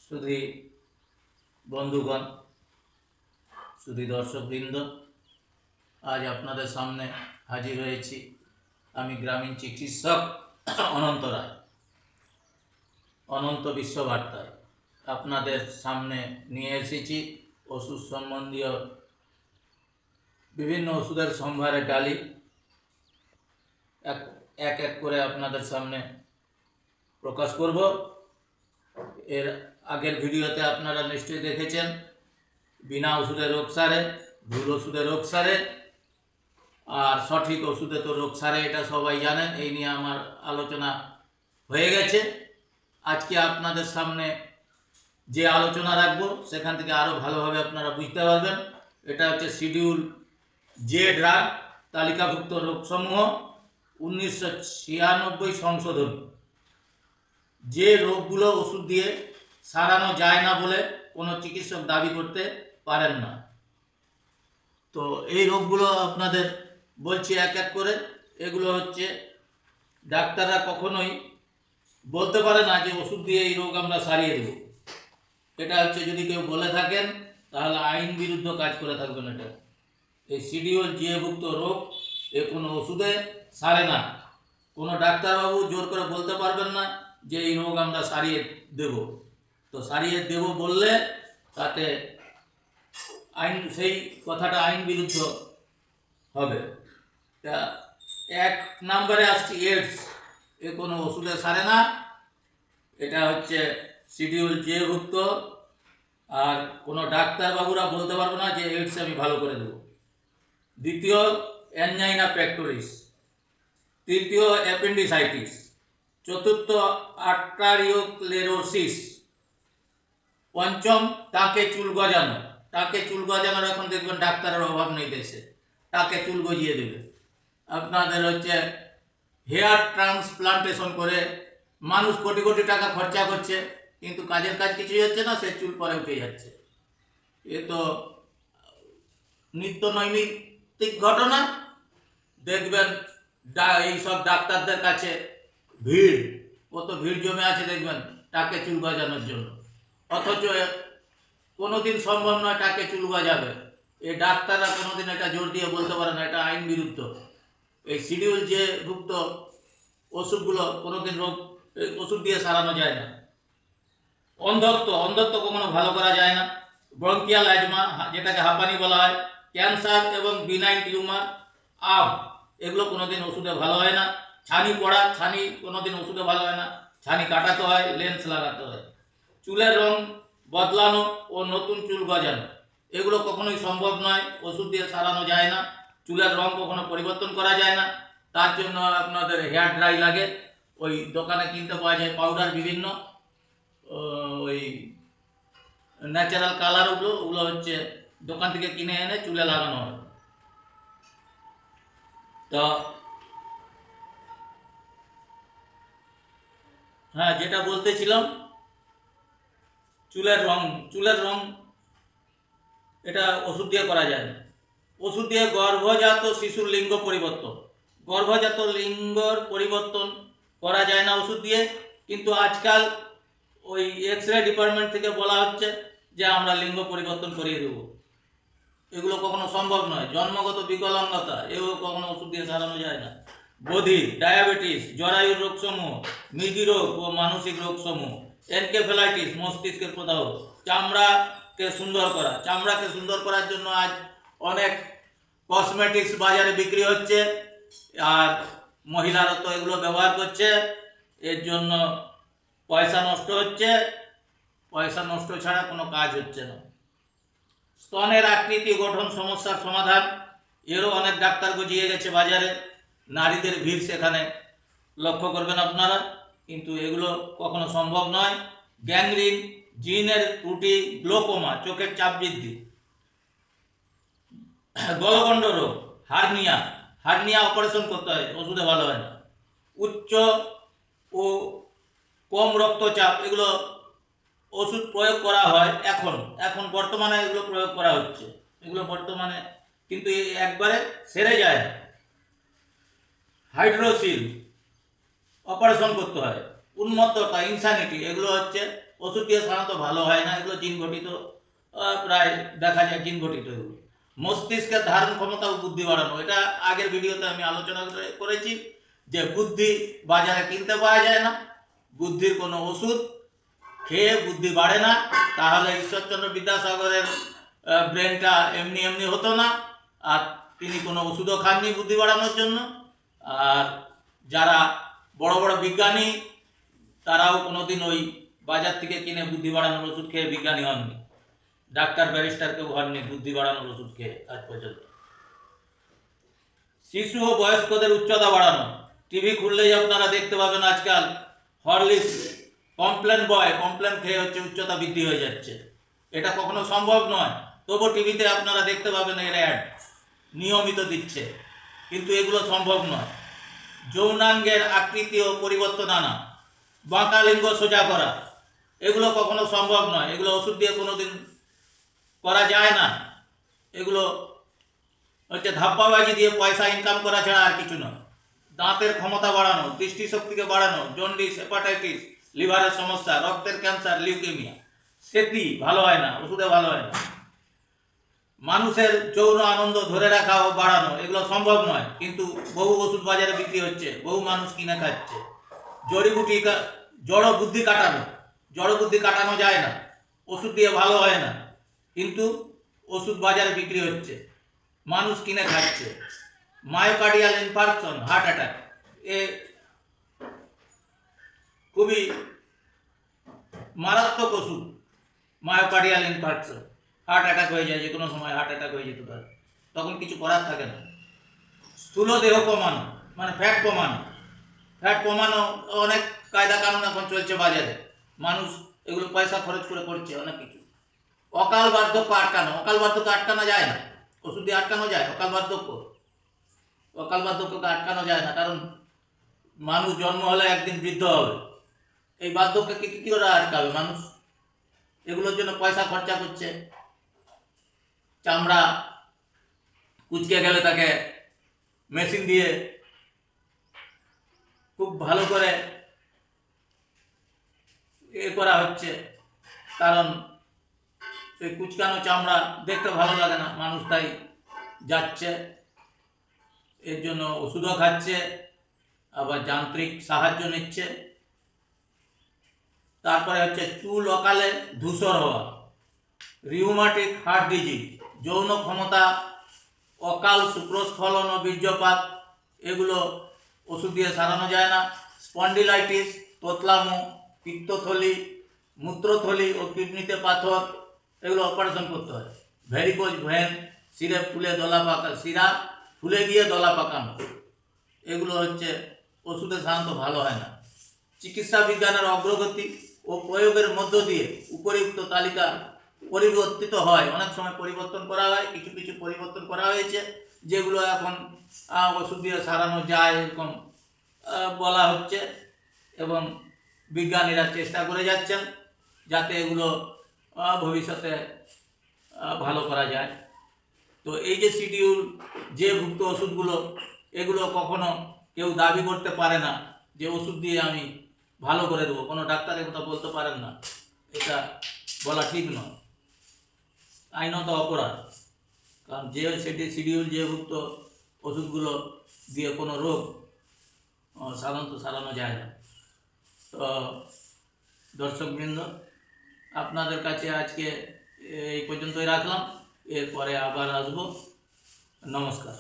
সুধী বন্ধুগণ, সুধী দর্শকবৃন্দ, আজ আপনাদের সামনে হাজির হয়েছি আমি গ্রামীণ চিকিৎসক অনন্ত রায়। অনন্ত বিশ্ববার্তায় আপনাদের সামনে নিয়ে এসেছি ওষুধ সম্বন্ধীয় বিভিন্ন ওষুধের সম্ভারে ডালি এক এক করে আপনাদের সামনে প্রকাশ করব। এর আগের ভিডিওতে আপনারা নিশ্চয়ই দেখেছেন বিনা ওষুধে রোগ সারে, ভুল ওষুধে রোগ সারে, আর সঠিক ওষুধে তো রোগ সারে, এটা সবাই জানেন। এই নিয়ে আমার আলোচনা হয়ে গেছে। আজকে আপনাদের সামনে যে আলোচনা রাখবো সেখান থেকে আরও ভালোভাবে আপনারা বুঝতে পারবেন। এটা হচ্ছে শিডিউল জে ড্রাগ, তালিকাভুক্ত রোগসমূহ 1996 সংশোধন। যে রোগগুলো ওষুধ দিয়ে সারানো যায় না বলে কোনো চিকিৎসক দাবি করতে পারেন না। তো এই রোগগুলো আপনাদের বলছি এক এক করে। এগুলো হচ্ছে ডাক্তাররা কখনোই বলতে পারে না যে ওষুধ দিয়ে এই রোগ আমরা সারিয়ে দেব। এটা হচ্ছে যদি কেউ বলে থাকেন তাহলে আইন বিরুদ্ধ কাজ করে থাকবেন। এটা এই শিডিউল জে ভুক্ত রোগ এ কোনো ওষুধে সারে না। কোনো ডাক্তারবাবু জোর করে বলতে পারবেন না যে এই রোগ আমরা সারিয়ে দেব। তো সারিয়ে দেব বললে তাতে আইন, সেই কথাটা আইন বিরুদ্ধ হবে। তা এক নম্বরে আসছি এইডস। এ কোনো ওষুধে সারে না। এটা হচ্ছে শিডিউল জে ভুক্ত, আর কোনো ডাক্তারবাবুরা বলতে পারবে না যে এইডস আমি ভালো করে দেব। দ্বিতীয় অ্যানজাইনা পেক্টোরিস, তৃতীয় অ্যাপেন্ডিসাইটিস, চতুর্থ আর্টারিওক্লেরোসিস, পঞ্চম টাকে চুল গজানো। টাকে চুল গজানোর এখন দেখবেন ডাক্তারের অভাব নেই দেশে, টাকে চুল গজিয়ে দেবে। আপনাদের হচ্ছে হেয়ার ট্রান্সপ্লান্টেশন করে মানুষ কোটি কোটি টাকা খরচা করছে, কিন্তু কাজের কাজ কিছুই হচ্ছে না, সে চুল পরে উঠে যাচ্ছে। এ তো নিত্য নৈমিত্তিক ঘটনা। দেখবেন এইসব ডাক্তারদের কাছে ভিড়, কত ভিড় জমে আছে দেখবেন টাকে চুল গজানোর জন্য। অথচ কোনোদিন সম্ভব নয় টাকে চুল গজাবে। এই ডাক্তাররা কোনোদিন এটা জোর দিয়ে বলতে পারে না, এটা আইন বিরুদ্ধ। এই শিডিউল যে ভুক্ত ওষুধগুলো কোনোদিন ওষুধ দিয়ে সারানো যায় না। অন্ধত্ব কখনো ভালো করা যায় না। ব্রঙ্কিয়াল অ্যাজমা, যেটাকে হাঁপানি বলা হয়, ক্যান্সার এবং বিনাইন টিউমার এগুলো কোনোদিন ওষুধে ভালো হয় না। ছানি পড়া, ছানি কোনোদিন ওষুধে ভালো হয় না। ছানি কাটাতে হয়, লেন্স লাগাতে হয়। চুলের রং বদলানো ও নতুন চুল গজানো, এগুলো কখনোই সম্ভব নয়, ওষুধ দিয়ে সারানো যায় না। চুলের রং কখনো পরিবর্তন করা যায় না। তার জন্য আপনাদের হেয়ার ড্রাই লাগে। ওই দোকানে কিনতে পাওয়া যায় পাউডার, বিভিন্ন ওই ন্যাচারাল কালার, ওগুলো হচ্ছে দোকান থেকে কিনে এনে চুলে লাগানো হয়। তো হ্যাঁ, যেটা বলতেছিলাম, চুলের রং এটা ওষুধ দিয়ে করা যায় না। ওষুধ দিয়ে গর্ভজাত শিশুর লিঙ্গ পরিবর্তন করা যায় না ওষুধ দিয়ে। কিন্তু আজকাল ওই এক্স-রে ডিপার্টমেন্ট থেকে বলা হচ্ছে যে আমরা লিঙ্গ পরিবর্তন করিয়ে দেব। এগুলো কখনো সম্ভব নয়। জন্মগত বিকলাঙ্গতা, এগুলো কখনো ওষুধ দিয়ে সারানো যায় না। বধির, ডায়াবেটিস, জরায়ুর রোগসমূহ, মৃগী রোগ ও মানসিক রোগসমূহ, এনকেফেলাইটিস, মস্তিষ্কের প্রদাহ, চামড়াকে সুন্দর করার জন্য আজ অনেক কসমেটিক্স বাজারে বিক্রি হচ্ছে, আর মহিলারা তো এগুলো ব্যবহার করছে। এর জন্য পয়সা নষ্ট হচ্ছে। পয়সা নষ্ট ছাড়া কোনো কাজ হচ্ছে না। স্তনের আকৃতি গঠন সমস্যার সমাধান, এরও অনেক ডাক্তার গজিয়ে গেছে বাজারে। নারীদের ভিড় সেখানে লক্ষ্য করবেন আপনারা, কিন্তু এগুলো কখনো সম্ভব নয়। গ্যাংগ্রিন, জিনের ত্রুটি, গ্লোকোমা, চোখের চাপ বৃদ্ধি, গলগণ্ড রোগ, হার্নিয়া অপারেশন করতে হয়, ওষুধে ভালো হয় না। উচ্চ ও কম রক্তচাপ, এগুলো ওষুধ প্রয়োগ করা হয় এখন বর্তমানে, এগুলো প্রয়োগ করা হচ্ছে, এগুলো বর্তমানে, কিন্তু একবারে সেরে যায় না। হাইড্রোসিল অপারেশন করতে হয়। উন্মত্ততা, ইনসানিটি, এগুলো হচ্ছে ওষুধ দিয়ে সাধারণত ভালো হয় না, এগুলো জিন ঘটিত, প্রায় দেখা যায় জিন ঘটিত। এগুলো মস্তিষ্কের ধারণ ক্ষমতা ও বুদ্ধি বাড়ানো, এটা আগের ভিডিওতে আমি আলোচনা করেছি যে বুদ্ধি বাজারে কিনতে পাওয়া যায় না, বুদ্ধির কোনো ওষুধ খেয়ে বুদ্ধি বাড়ে না, তাহলে ঈশ্বরচন্দ্র বিদ্যাসাগরের ব্রেনটা এমনি এমনি হতো না, আর তিনি কোনো ওষুধও খাননি বুদ্ধি বাড়ানোর জন্য। আর যারা বড় বড় বিজ্ঞানী তারাও কোনোদিন ওই বাজার থেকে কিনে বুদ্ধি বাড়ানোর ওষুধ খেয়ে বিজ্ঞানী হননি, ডাক্তার ব্যারিস্টার কেউ হননি বুদ্ধি বাড়ানোর ওষুধ খেয়ে আজ পর্যন্ত। শিশু ও বয়স্কদের উচ্চতা বাড়ানো, টিভি খুললেই আপনারা দেখতে পাবেন আজকাল হরলিক্স কমপ্লেন বয় কমপ্লেন খেয়ে হচ্ছে উচ্চতা বৃদ্ধি হয়ে যাচ্ছে। এটা কখনো সম্ভব নয়, তবু টিভিতে আপনারা দেখতে পাবেন এর অ্যাড নিয়মিত দিচ্ছে, কিন্তু এগুলো সম্ভব নয়। যৌনাঙ্গের আকৃতি ও পরিবর্তন আনা, বাঁকা লিঙ্গ সোজা করা, এগুলো কখনো সম্ভব নয়, এগুলো ওষুধ দিয়ে কোনোদিন করা যায় না। এগুলো হচ্ছে ধাপ্পাবাজি দিয়ে পয়সা ইনকাম করা ছাড়া আর কিছু নয়। দাঁতের ক্ষমতা বাড়ানো, দৃষ্টিশক্তিকে বাড়ানো, জন্ডিস, হেপাটাইটিস, লিভারের সমস্যা, রক্তের ক্যান্সার, লিউকেমিয়া, সেটি ভালো হয় না, ওষুধে ভালো হয় না। মানুষের যৌন আনন্দ ধরে রাখা ও বাড়ানো, এগুলো সম্ভব নয়, কিন্তু বহু ওষুধ বাজারে বিক্রি হচ্ছে, বহু মানুষ কিনে খাচ্ছে। জড়িবুটি, জড় বুদ্ধি কাটানো, জড় বুদ্ধি কাটানো যায় না, ওষুধ দিয়ে ভালো হয় না, কিন্তু ওষুধ বাজারে বিক্রি হচ্ছে, মানুষ কিনে খাচ্ছে। মায়োকার্ডিয়াল ইনফার্কশন, হার্ট অ্যাটাক, এ খুবই মারাত্মক ওষুধ। মায়োকার্ডিয়াল ইনফার্কশন, হার্ট অ্যাটাক হয়ে যায়, যে কোনো সময় হার্ট অ্যাটাক হয়ে যেতে পারে, তখন কিছু করার থাকে না। স্থূল দেহ কমানো, মানে ফ্যাট কমানো, ফ্যাট কমানো অনেক কায়দা কানুন এখন চলছে বাজারে, মানুষ এগুলো পয়সা খরচ করে করছে অনেক কিছু। অকাল বার্ধক্য আটকানো, অকাল বার্ধক্য আটকানো যায় না, ওষুধ দিয়ে আটকানো যায় অকাল বার্ধক্য? অকাল বার্ধক্যকে আটকানো যায় না, কারণ মানুষ জন্ম হলে একদিন বৃদ্ধ হবে, এই বার্ধক্যকে কী করে আটকাবে মানুষ? এগুলোর জন্য পয়সা খরচা করছে। চামড়া কুচকে গেলে তাকে মেশিন দিয়ে খুব ভালো করে করা হচ্ছে, কারণ এই কুচকানো চামড়া দেখতে ভালো লাগে না, মানুষ তাই যাচ্ছে, এর জন্য ওষুধও খাচ্ছে, আবার যান্ত্রিক সাহায্য নিচ্ছে। তারপরে হচ্ছে চুল অকালে ধূসর হওয়া, রিউমাটিক হার্ট ডিজিজ, যৌন ক্ষমতা, অকাল শুক্রস্খলন ও বীর্যপাত, এগুলো ওষুধ দিয়ে সারানো যায় না। স্পন্ডিলাইটিস, তোতলামো, পিত্তথলি, মূত্রথলি ও কিডনিতে পাথর, এগুলো অপারেশন করতে হয়। ভ্যারিকোজ ভেন, শিরা ফুলে দলা পাকা, শিরা ফুলে গিয়ে দলা পাকানো, এগুলো হচ্ছে ওষুধে সাধারণত ভালো হয় না। চিকিৎসা বিজ্ঞানের অগ্রগতি ও প্রয়োগের মধ্য দিয়ে উপরিউক্ত তালিকা পরিবর্তিত হয়, অনেক সময় পরিবর্তন করা হয়, কিছু কিছু পরিবর্তন করা হয়েছে, যেগুলো এখন ওষুধ দিয়ে সারানো যায় এরকম বলা হচ্ছে, এবং বিজ্ঞানীরা চেষ্টা করে যাচ্ছেন যাতে এগুলো ভবিষ্যতে ভালো করা যায়। তো এই যে শিডিউল যে ভুক্ত ওষুধগুলো, এগুলো কখনো কেউ দাবি করতে পারে না যে ওষুধ দিয়ে আমি ভালো করে দেবো, কোনো ডাক্তার কথা বলতে পারেন না, এটা বলা ঠিক নয়, আইনত অপরাধ। কারণ যে সেটি শিডিউল যে ভুক্ত ওষুধগুলো দিয়ে কোনো রোগ সাধারণত সারানো যায় না। তো দর্শকবৃন্দ, আপনাদের কাছে আজকে এই পর্যন্তই রাখলাম, এরপরে আবার আসবো। নমস্কার।